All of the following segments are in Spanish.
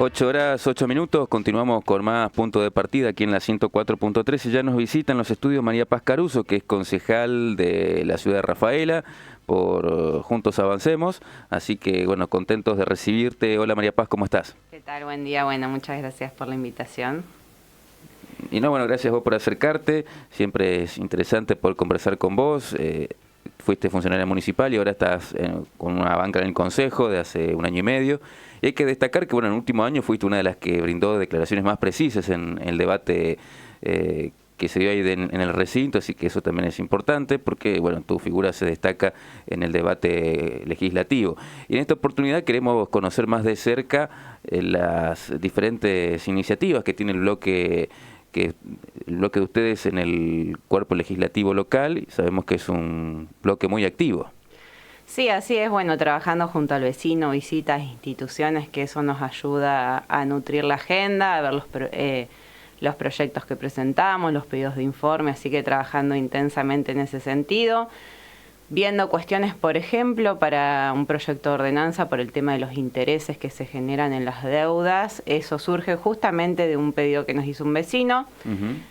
8 horas, 8 minutos, continuamos con más punto de partida aquí en la 104.3 y ya nos visita en los estudios María Paz Caruso, que es concejal de la ciudad de Rafaela por Juntos Avancemos, así que bueno, contentos de recibirte. Hola María Paz, ¿cómo estás? ¿Qué tal? Buen día, bueno, muchas gracias por la invitación. Y no, bueno, gracias a vos por acercarte, siempre es interesante poder conversar con vos. Fuiste funcionaria municipal y ahora estás con una banca en el Consejo de hace 1 año y medio. Y hay que destacar que bueno, en el último año fuiste una de las que brindó declaraciones más precisas en el debate que se dio ahí en el recinto, así que eso también es importante porque bueno, tu figura se destaca en el debate legislativo. Y en esta oportunidad queremos conocer más de cerca las diferentes iniciativas que tiene el bloque de ustedes en el cuerpo legislativo local. Sabemos que es un bloque muy activo. Sí, así es, bueno, trabajando junto al vecino, visitas, instituciones, que eso nos ayuda a nutrir la agenda, a ver los proyectos que presentamos, los pedidos de informe, así que trabajando intensamente en ese sentido. Viendo cuestiones, por ejemplo, para un proyecto de ordenanza por el tema de los intereses que se generan en las deudas. Eso surge justamente de un pedido que nos hizo un vecino.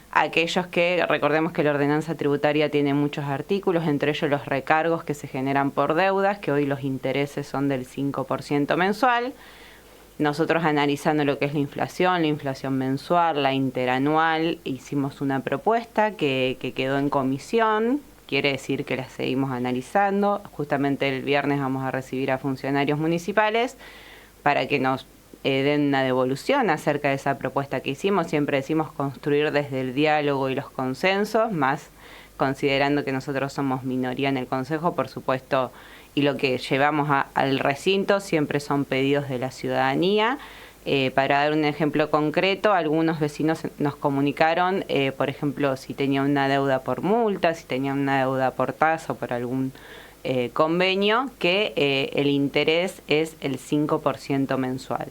Aquellos que, recordemos que la ordenanza tributaria tiene muchos artículos, entre ellos los recargos que se generan por deudas, que hoy los intereses son del 5% mensual. Nosotros analizando lo que es la inflación mensual, la interanual, hicimos una propuesta que quedó en comisión. Quiere decir que la seguimos analizando. Justamente el viernes vamos a recibir a funcionarios municipales para que nos den una devolución acerca de esa propuesta que hicimos. Siempre decimos construir desde el diálogo y los consensos, más considerando que nosotros somos minoría en el Consejo, por supuesto, y lo que llevamos al recinto siempre son pedidos de la ciudadanía. Para dar un ejemplo concreto, algunos vecinos nos comunicaron, por ejemplo, si tenían una deuda por multa, si tenían una deuda por tasa o por algún convenio, que el interés es el 5% mensual.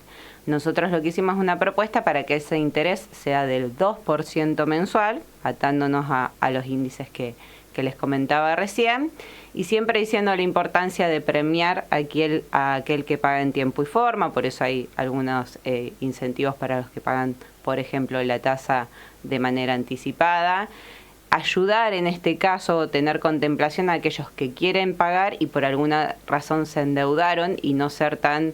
Nosotros lo que hicimos es una propuesta para que ese interés sea del 2% mensual, atándonos a los índices que les comentaba recién, y siempre diciendo la importancia de premiar a aquel que paga en tiempo y forma. Por eso hay algunos incentivos para los que pagan, por ejemplo, la tasa de manera anticipada. Ayudar en este caso, tener contemplación a aquellos que quieren pagar y por alguna razón se endeudaron, y no ser tan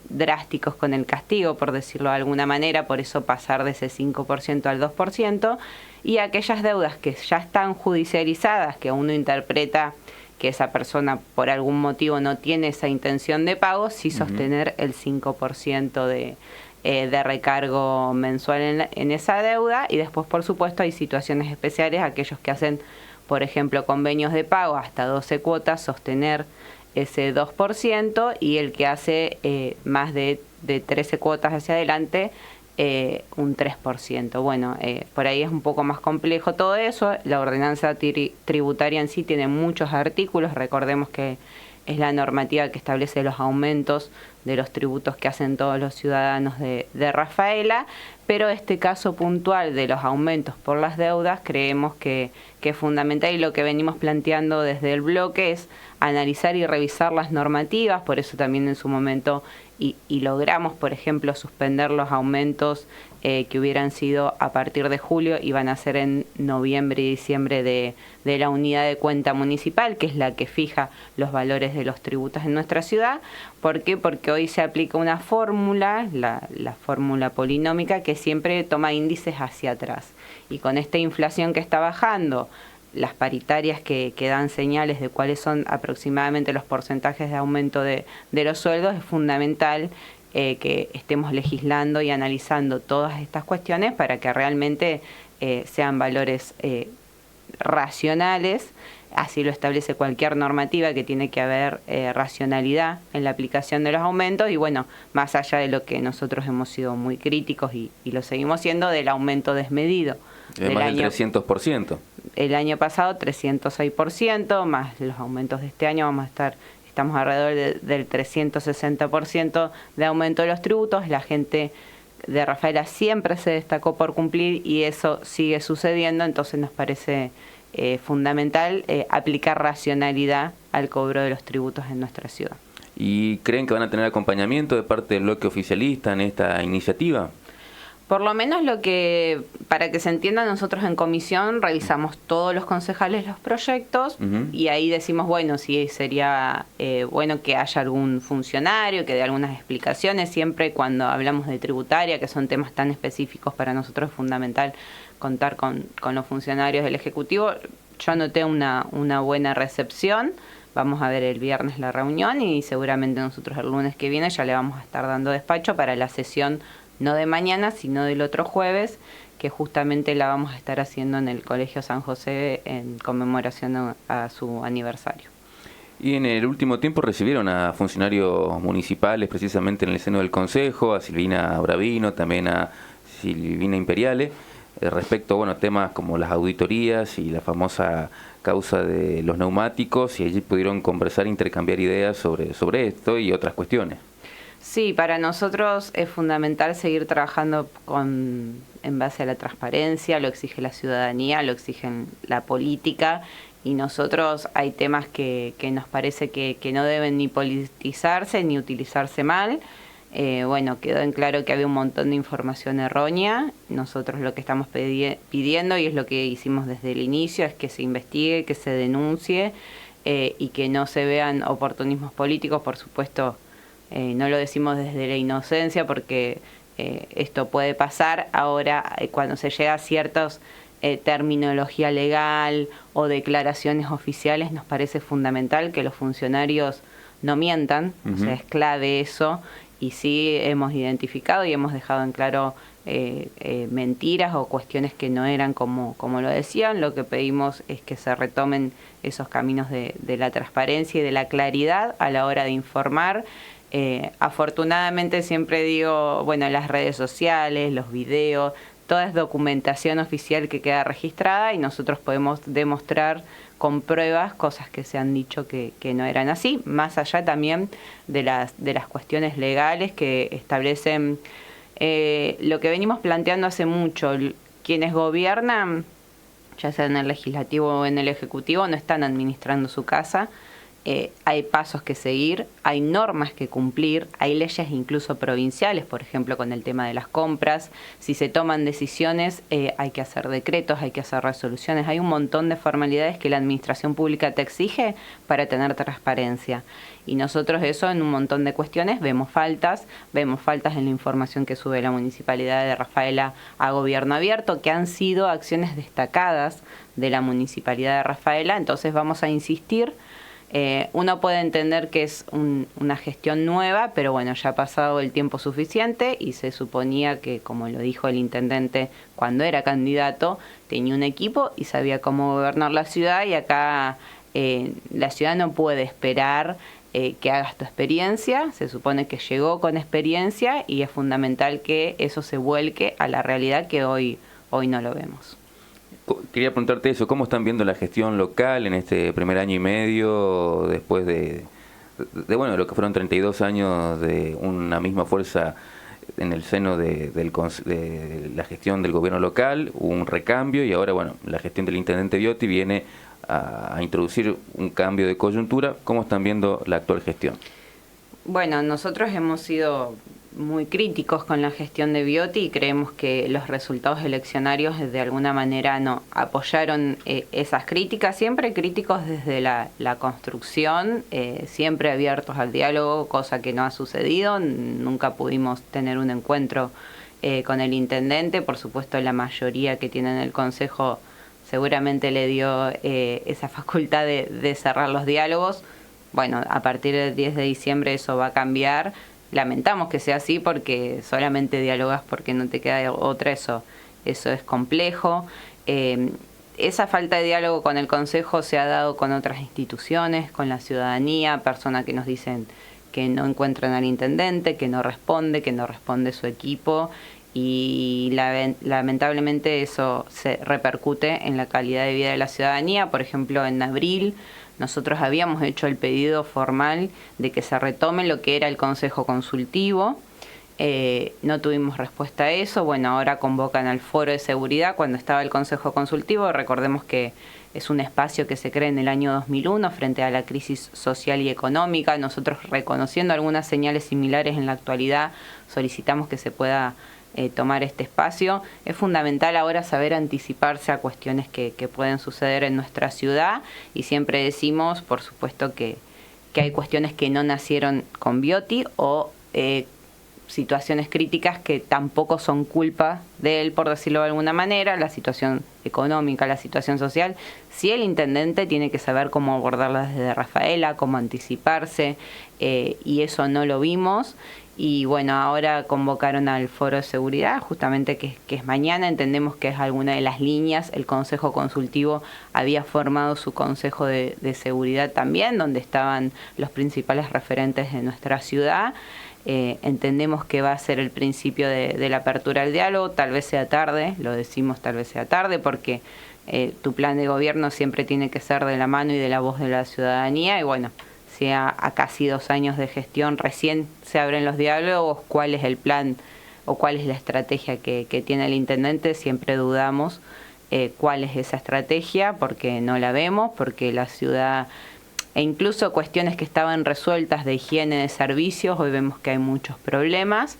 drásticos con el castigo, por decirlo de alguna manera, por eso pasar de ese 5% al 2%, y aquellas deudas que ya están judicializadas, que uno interpreta que esa persona por algún motivo no tiene esa intención de pago, sí sostener el 5% de recargo mensual en esa deuda. Y después, por supuesto, hay situaciones especiales, aquellos que hacen, por ejemplo, convenios de pago hasta 12 cuotas, sostener ese 2%, y el que hace más de 13 cuotas hacia adelante, un 3%. Bueno, por ahí es un poco más complejo todo eso. La ordenanza tributaria en sí tiene muchos artículos. Recordemos que es la normativa que establece los aumentos de los tributos que hacen todos los ciudadanos de Rafaela, pero este caso puntual de los aumentos por las deudas creemos que es fundamental, y lo que venimos planteando desde el bloque es analizar y revisar las normativas. Por eso también en su momento y logramos, por ejemplo, suspender los aumentos que hubieran sido a partir de julio, y van a ser en noviembre y diciembre de la unidad de cuenta municipal, que es la que fija los valores de los tributos en nuestra ciudad. ¿Por qué? Porque hoy se aplica una fórmula, la fórmula polinómica, que siempre toma índices hacia atrás. Y con esta inflación que está bajando, las paritarias que dan señales de cuáles son aproximadamente los porcentajes de aumento de los sueldos, es fundamental que estemos legislando y analizando todas estas cuestiones para que realmente sean valores racionales. Así lo establece cualquier normativa, que tiene que haber racionalidad en la aplicación de los aumentos. Y bueno, más allá de lo que nosotros hemos sido muy críticos y lo seguimos siendo, del aumento desmedido. Más del 300%. El año pasado 306%, más los aumentos de este año estamos alrededor del 360% de aumento de los tributos. La gente de Rafaela siempre se destacó por cumplir, y eso sigue sucediendo. Entonces nos parece fundamental aplicar racionalidad al cobro de los tributos en nuestra ciudad. ¿Y creen que van a tener acompañamiento de parte del bloque oficialista en esta iniciativa? Por lo menos para que se entienda, nosotros en comisión revisamos todos los concejales los proyectos y ahí decimos, bueno, sí sería bueno que haya algún funcionario que dé algunas explicaciones. Siempre cuando hablamos de tributaria, que son temas tan específicos, para nosotros es fundamental contar con los funcionarios del Ejecutivo. Yo noté una buena recepción. Vamos a ver el viernes la reunión y seguramente nosotros el lunes que viene ya le vamos a estar dando despacho para la sesión no de mañana, sino del otro jueves, que justamente la vamos a estar haciendo en el Colegio San José en conmemoración a su aniversario. Y en el último tiempo recibieron a funcionarios municipales, precisamente en el seno del Consejo, a Silvina Bravino, también a Silvina Imperiale, respecto a temas como las auditorías y la famosa causa de los neumáticos, y allí pudieron conversar e intercambiar ideas sobre esto y otras cuestiones. Sí, para nosotros es fundamental seguir trabajando en base a la transparencia, lo exige la ciudadanía, lo exigen la política, y nosotros hay temas que nos parece que no deben ni politizarse ni utilizarse mal. Quedó en claro que había un montón de información errónea. Nosotros lo que estamos pidiendo, y es lo que hicimos desde el inicio, es que se investigue, que se denuncie y que no se vean oportunismos políticos, por supuesto. No lo decimos desde la inocencia porque esto puede pasar. Ahora, cuando se llega a ciertas terminología legal o declaraciones oficiales, nos parece fundamental que los funcionarios no mientan, o sea, es clave eso, y sí hemos identificado y hemos dejado en claro mentiras o cuestiones que no eran como lo decían. Lo que pedimos es que se retomen esos caminos de la transparencia y de la claridad a la hora de informar. Afortunadamente siempre digo, las redes sociales, los videos, toda es documentación oficial que queda registrada y nosotros podemos demostrar con pruebas cosas que se han dicho que no eran así, más allá también de las cuestiones legales que establecen lo que venimos planteando hace mucho. Quienes gobiernan, ya sea en el legislativo o en el ejecutivo, no están administrando su casa. Hay pasos que seguir, hay normas que cumplir, hay leyes incluso provinciales, por ejemplo con el tema de las compras. Si se toman decisiones, hay que hacer decretos, hay que hacer resoluciones, hay un montón de formalidades que la administración pública te exige para tener transparencia. Y nosotros eso en un montón de cuestiones vemos faltas en la información que sube la Municipalidad de Rafaela a Gobierno Abierto, que han sido acciones destacadas de la Municipalidad de Rafaela. Entonces vamos a insistir. Uno puede entender que es una gestión nueva, pero ya ha pasado el tiempo suficiente y se suponía que, como lo dijo el intendente cuando era candidato, tenía un equipo y sabía cómo gobernar la ciudad, y acá la ciudad no puede esperar que hagas tu experiencia. Se supone que llegó con experiencia y es fundamental que eso se vuelque a la realidad, que hoy no lo vemos. Quería preguntarte eso, ¿cómo están viendo la gestión local en este primer año y medio después de lo que fueron 32 años de una misma fuerza en el seno de la gestión del gobierno local? Hubo un recambio y ahora, la gestión del intendente Viotti viene a introducir un cambio de coyuntura. ¿Cómo están viendo la actual gestión? Nosotros hemos sido muy críticos con la gestión de Viotti y creemos que los resultados eleccionarios de alguna manera no apoyaron esas críticas, siempre críticos desde la construcción, siempre abiertos al diálogo, cosa que no ha sucedido. Nunca pudimos tener un encuentro con el intendente. Por supuesto, la mayoría que tiene en el Consejo seguramente le dio esa facultad de cerrar los diálogos. A partir del 10 de diciembre eso va a cambiar. Lamentamos que sea así porque solamente dialogas porque no te queda otra, eso es complejo. Esa falta de diálogo con el Consejo se ha dado con otras instituciones, con la ciudadanía, personas que nos dicen que no encuentran al intendente, que no responde su equipo, y lamentablemente eso se repercute en la calidad de vida de la ciudadanía. Por ejemplo, en abril nosotros habíamos hecho el pedido formal de que se retome lo que era el Consejo Consultivo. No tuvimos respuesta a eso. Bueno, ahora convocan al Foro de Seguridad cuando estaba el Consejo Consultivo. Recordemos que es un espacio que se crea en el año 2001 frente a la crisis social y económica. Nosotros, reconociendo algunas señales similares en la actualidad, solicitamos que se pueda tomar este espacio. Es fundamental ahora saber anticiparse a cuestiones que pueden suceder en nuestra ciudad, y siempre decimos, por supuesto, que hay cuestiones que no nacieron con Bioti o situaciones críticas que tampoco son culpa de él, por decirlo de alguna manera, la situación económica, la situación social. Sí, el intendente tiene que saber cómo abordarla desde Rafaela, cómo anticiparse, y eso no lo vimos. Y bueno, ahora convocaron al Foro de Seguridad, justamente que es mañana. Entendemos que es alguna de las líneas. El Consejo Consultivo había formado su Consejo de Seguridad también, donde estaban los principales referentes de nuestra ciudad. Entendemos que va a ser el principio de la apertura del diálogo. Tal vez sea tarde, lo decimos tal vez sea tarde, porque tu plan de gobierno siempre tiene que ser de la mano y de la voz de la ciudadanía. Y bueno, si a casi 2 años de gestión recién se abren los diálogos, ¿cuál es el plan o cuál es la estrategia que tiene el intendente? Siempre dudamos cuál es esa estrategia, porque no la vemos, porque la ciudad, e incluso cuestiones que estaban resueltas de higiene de servicios, hoy vemos que hay muchos problemas.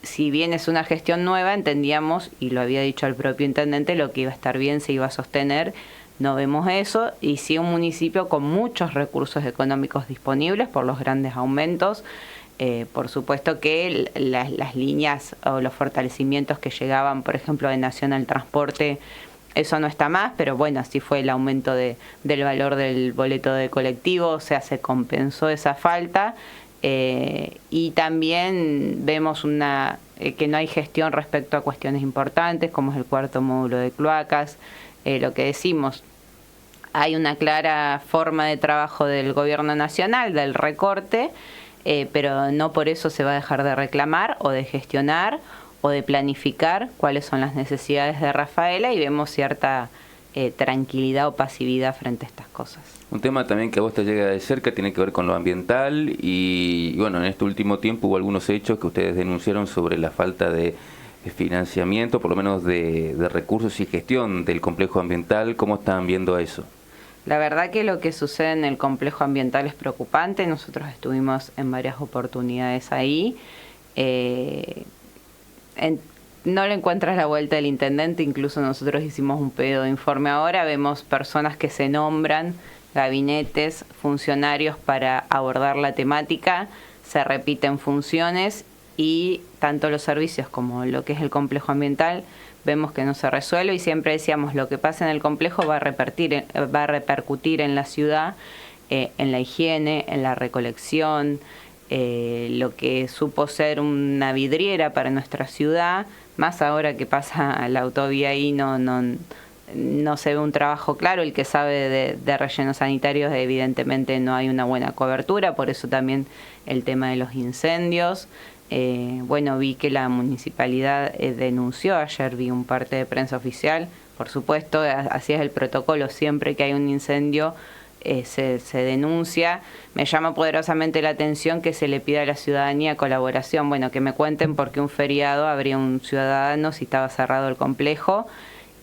Si bien es una gestión nueva, entendíamos, y lo había dicho el propio intendente, lo que iba a estar bien se iba a sostener. No vemos eso, y sí un municipio con muchos recursos económicos disponibles por los grandes aumentos. Por supuesto que las líneas o los fortalecimientos que llegaban, por ejemplo, de Nacional Transporte, eso no está más, pero bueno, así fue el aumento del valor del boleto de colectivo, o sea, se compensó esa falta. Y también vemos que no hay gestión respecto a cuestiones importantes, como es el 4.º módulo de cloacas. Lo que decimos, hay una clara forma de trabajo del gobierno nacional, del recorte, pero no por eso se va a dejar de reclamar o de gestionar o de planificar cuáles son las necesidades de Rafaela, y vemos cierta tranquilidad o pasividad frente a estas cosas. Un tema también que a vos te llega de cerca tiene que ver con lo ambiental, y bueno, en este último tiempo hubo algunos hechos que ustedes denunciaron sobre la falta de financiamiento, por lo menos de recursos y gestión del complejo ambiental. ¿Cómo están viendo eso? La verdad que lo que sucede en el complejo ambiental es preocupante. Nosotros estuvimos en varias oportunidades ahí. No le encuentras la vuelta del intendente, incluso nosotros hicimos un pedido de informe ahora. Vemos personas que se nombran, gabinetes, funcionarios para abordar la temática, se repiten funciones, y tanto los servicios como lo que es el complejo ambiental vemos que no se resuelve, y siempre decíamos, lo que pasa en el complejo va a repercutir en la ciudad, en la higiene, en la recolección. Lo que supo ser una vidriera para nuestra ciudad, más ahora que pasa la autovía ahí, no se ve un trabajo claro. El que sabe de rellenos sanitarios, evidentemente no hay una buena cobertura, por eso también el tema de los incendios. Bueno, vi que la municipalidad denunció, ayer vi un parte de prensa oficial, por supuesto, así es el protocolo, siempre que hay un incendio se denuncia. Me llama poderosamente la atención que se le pida a la ciudadanía colaboración. Bueno, que me cuenten por qué un feriado habría un ciudadano si estaba cerrado el complejo,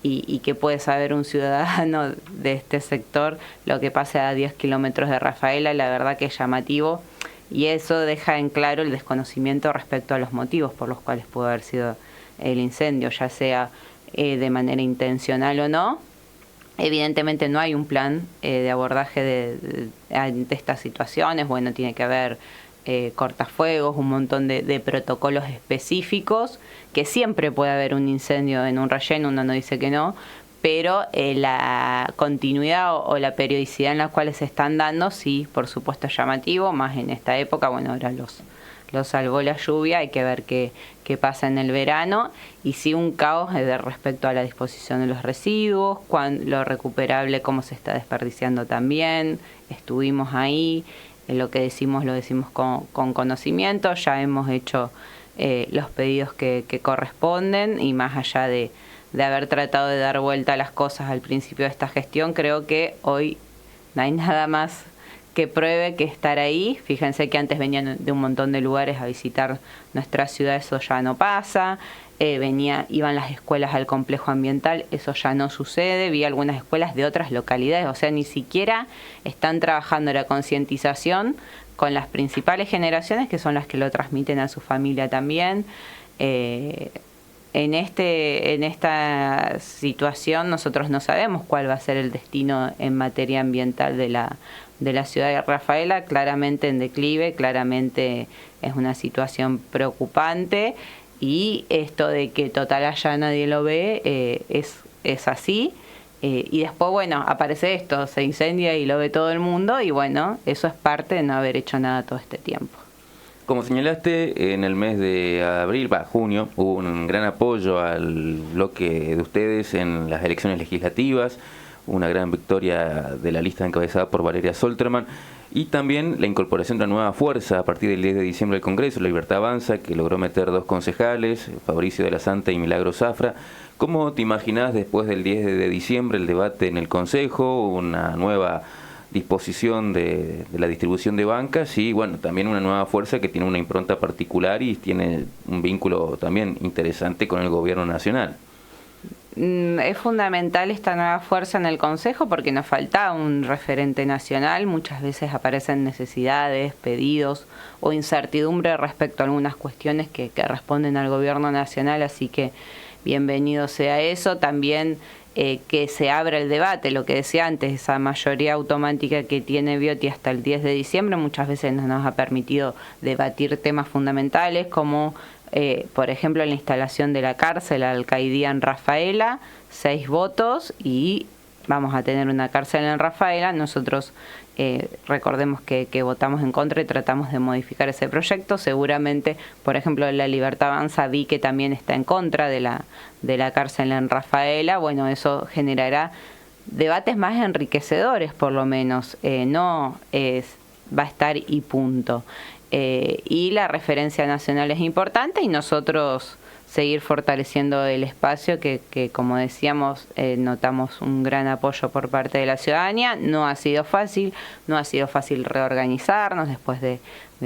y que puede saber un ciudadano de este sector lo que pasa a 10 kilómetros de Rafaela. La verdad que es llamativo, y eso deja en claro el desconocimiento respecto a los motivos por los cuales pudo haber sido el incendio, ya sea de manera intencional o no. Evidentemente no hay un plan de abordaje de estas situaciones. Bueno, tiene que haber cortafuegos, un montón de protocolos específicos, que siempre puede haber un incendio en un relleno, uno no dice que no, pero la continuidad o la periodicidad en la cual se están dando, sí, por supuesto es llamativo, más en esta época. Bueno, ahora los salvó la lluvia, hay que ver qué pasa en el verano, y sí un caos respecto a la disposición de los residuos, lo recuperable, cómo se está desperdiciando también. Estuvimos ahí, lo que decimos lo decimos con conocimiento, ya hemos hecho los pedidos que corresponden, y más allá de haber tratado de dar vuelta a las cosas al principio de esta gestión, creo que hoy no hay nada más que pruebe que estar ahí. Fíjense que antes venían de un montón de lugares a visitar nuestra ciudad, eso ya no pasa. Iban las escuelas al complejo ambiental, eso ya no sucede. Vi algunas escuelas de otras localidades, o sea, ni siquiera están trabajando la concientización con las principales generaciones, que son las que lo transmiten a su familia también. En esta situación nosotros no sabemos cuál va a ser el destino en materia ambiental de la ciudad de Rafaela, claramente en declive, claramente es una situación preocupante, y esto de que total allá nadie lo ve es así. Y después, bueno, aparece esto, se incendia y lo ve todo el mundo, y bueno, eso es parte de no haber hecho nada todo este tiempo. Como señalaste, en el mes de abril, junio, hubo un gran apoyo al bloque de ustedes en las elecciones legislativas, una gran victoria de la lista encabezada por Valeria Solterman, y también la incorporación de una nueva fuerza a partir del 10 de diciembre del Congreso, La Libertad Avanza, que logró meter 2 concejales, Fabricio de la Santa y Milagro Zafra. ¿Cómo te imaginás después del 10 de diciembre el debate en el Consejo, una nueva disposición de la distribución de bancas y bueno, también una nueva fuerza que tiene una impronta particular y tiene un vínculo también interesante con el gobierno nacional? Es fundamental esta nueva fuerza en el Consejo porque nos falta un referente nacional. Muchas veces aparecen necesidades, pedidos o incertidumbre respecto a algunas cuestiones que responden al gobierno nacional, así que bienvenido sea eso. También que se abra el debate, lo que decía antes, esa mayoría automática que tiene Bioti hasta el 10 de diciembre muchas veces no nos ha permitido debatir temas fundamentales como por ejemplo la instalación de la cárcel Alcaidía en Rafaela, 6 votos y vamos a tener una cárcel en Rafaela. Nosotros recordemos que votamos en contra y tratamos de modificar ese proyecto. Seguramente, por ejemplo, La Libertad Avanza vi que también está en contra de la cárcel en Rafaela. Bueno, eso generará debates más enriquecedores, por lo menos. No va a estar y punto. Y la referencia nacional es importante y nosotros seguir fortaleciendo el espacio que como decíamos, notamos un gran apoyo por parte de la ciudadanía. No ha sido fácil reorganizarnos después de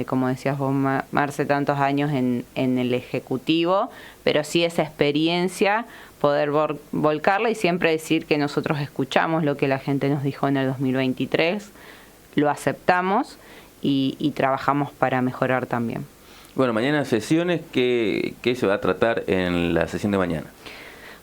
como decías vos, Marce, tantos años en el Ejecutivo, pero sí esa experiencia, poder volcarla y siempre decir que nosotros escuchamos lo que la gente nos dijo en el 2023, lo aceptamos y trabajamos para mejorar también. Bueno, mañana sesiones, ¿qué se va a tratar en la sesión de mañana?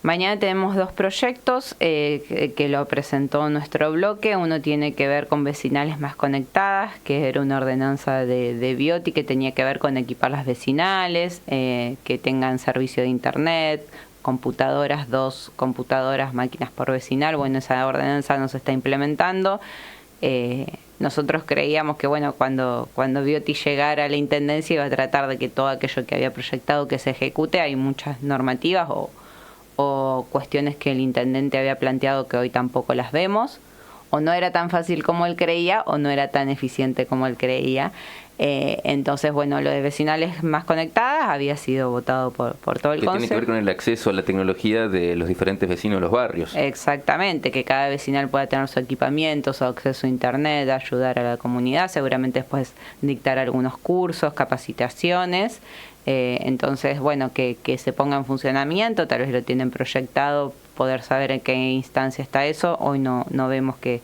Mañana tenemos 2 proyectos que lo presentó nuestro bloque. Uno tiene que ver con vecinales más conectadas, que era una ordenanza de Bioti que tenía que ver con equipar las vecinales, que tengan servicio de internet, computadoras, 2 computadoras, máquinas por vecinal. Bueno, esa ordenanza no se está implementando. Nosotros creíamos que bueno, cuando Bioti llegara a la intendencia iba a tratar de que todo aquello que había proyectado que se ejecute. Hay muchas normativas o cuestiones que el intendente había planteado que hoy tampoco las vemos, o no era tan fácil como él creía o no era tan eficiente como él creía. Entonces, bueno, lo de vecinales más conectadas había sido votado por todo el Consejo. Que tiene que ver con el acceso a la tecnología de los diferentes vecinos de los barrios. Exactamente, que cada vecinal pueda tener su equipamiento, su acceso a internet, ayudar a la comunidad, seguramente después dictar algunos cursos, capacitaciones. Entonces, bueno, que se ponga en funcionamiento, tal vez lo tienen proyectado, poder saber en qué instancia está eso. Hoy no vemos que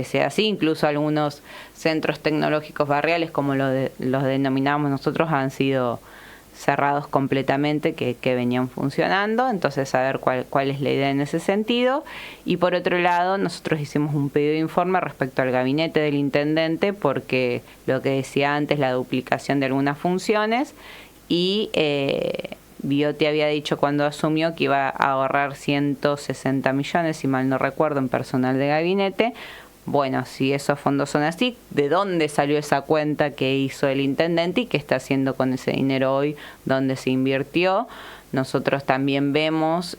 sea así. Incluso algunos centros tecnológicos barriales, como los denominamos nosotros, han sido cerrados completamente, que venían funcionando. Entonces, saber cuál es la idea en ese sentido. Y por otro lado, nosotros hicimos un pedido de informe respecto al gabinete del intendente, porque lo que decía antes, la duplicación de algunas funciones, y Bioti había dicho cuando asumió que iba a ahorrar 160 millones, si mal no recuerdo, en personal de gabinete. Bueno, si esos fondos son así, ¿de dónde salió esa cuenta que hizo el intendente y qué está haciendo con ese dinero hoy? ¿Dónde se invirtió? Nosotros también vemos,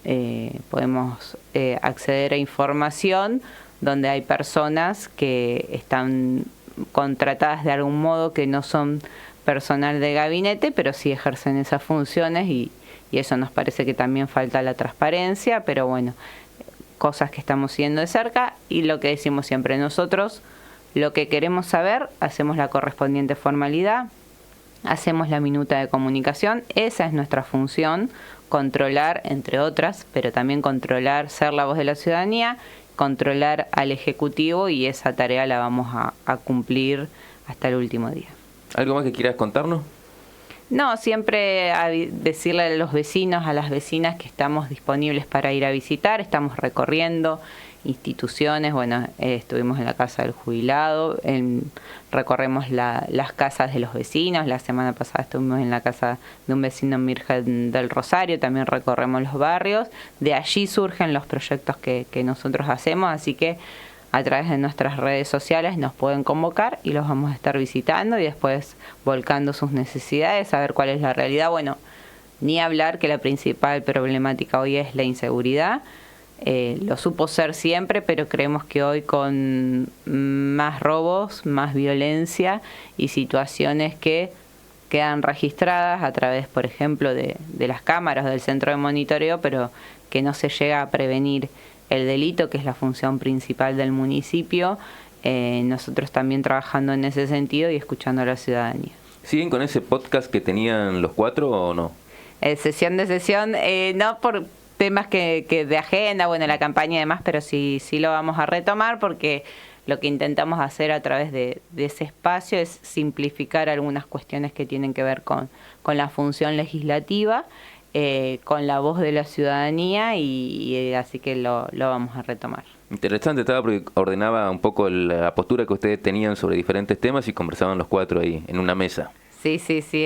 podemos acceder a información donde hay personas que están contratadas de algún modo que no son personal de gabinete, pero sí ejercen esas funciones y eso nos parece que también falta la transparencia, pero bueno, cosas que estamos siguiendo de cerca. Y lo que decimos siempre, nosotros lo que queremos saber, hacemos la correspondiente formalidad, hacemos la minuta de comunicación, esa es nuestra función, controlar, entre otras, pero también controlar, ser la voz de la ciudadanía, controlar al Ejecutivo, y esa tarea la vamos a cumplir hasta el último día. ¿Algo más que quieras contarnos? No, siempre decirle a los vecinos, a las vecinas que estamos disponibles para ir a visitar, estamos recorriendo instituciones, bueno, estuvimos en la Casa del Jubilado, recorremos las casas de los vecinos, la semana pasada estuvimos en la casa de un vecino en Virgen del Rosario, también recorremos los barrios, de allí surgen los proyectos que nosotros hacemos, así que a través de nuestras redes sociales nos pueden convocar y los vamos a estar visitando y después volcando sus necesidades, saber cuál es la realidad. Bueno, ni hablar que la principal problemática hoy es la inseguridad. Lo supo ser siempre, pero creemos que hoy con más robos, más violencia y situaciones que quedan registradas a través, por ejemplo, de las cámaras del centro de monitoreo, pero que no se llega a prevenir el delito, que es la función principal del municipio, nosotros también trabajando en ese sentido y escuchando a la ciudadanía. ¿Siguen con ese podcast que tenían los 4 o no? Sesión de sesión, no por temas que de agenda, bueno, la campaña y demás, pero sí lo vamos a retomar porque lo que intentamos hacer a través de ese espacio es simplificar algunas cuestiones que tienen que ver con la función legislativa, con la voz de la ciudadanía y así que lo vamos a retomar. Interesante, estaba porque ordenaba un poco la postura que ustedes tenían sobre diferentes temas y conversaban los 4 ahí en una mesa. Sí,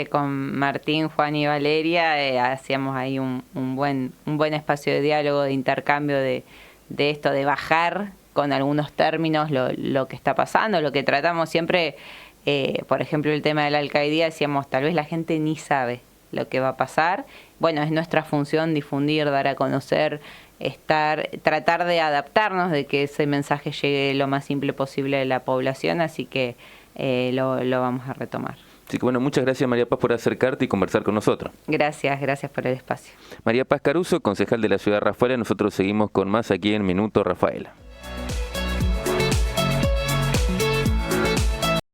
con Martín, Juan y Valeria hacíamos ahí un buen espacio de diálogo, de intercambio de esto, de bajar con algunos términos lo que está pasando, lo que tratamos siempre, por ejemplo, el tema de la alcaldía, decíamos, tal vez la gente ni sabe lo que va a pasar. Bueno, es nuestra función difundir, dar a conocer, tratar de adaptarnos, de que ese mensaje llegue lo más simple posible a la población, así que lo vamos a retomar. Así que bueno, muchas gracias María Paz por acercarte y conversar con nosotros. Gracias por el espacio. María Paz Caruso, concejal de la ciudad de Rafaela, nosotros seguimos con más aquí en Minuto Rafaela.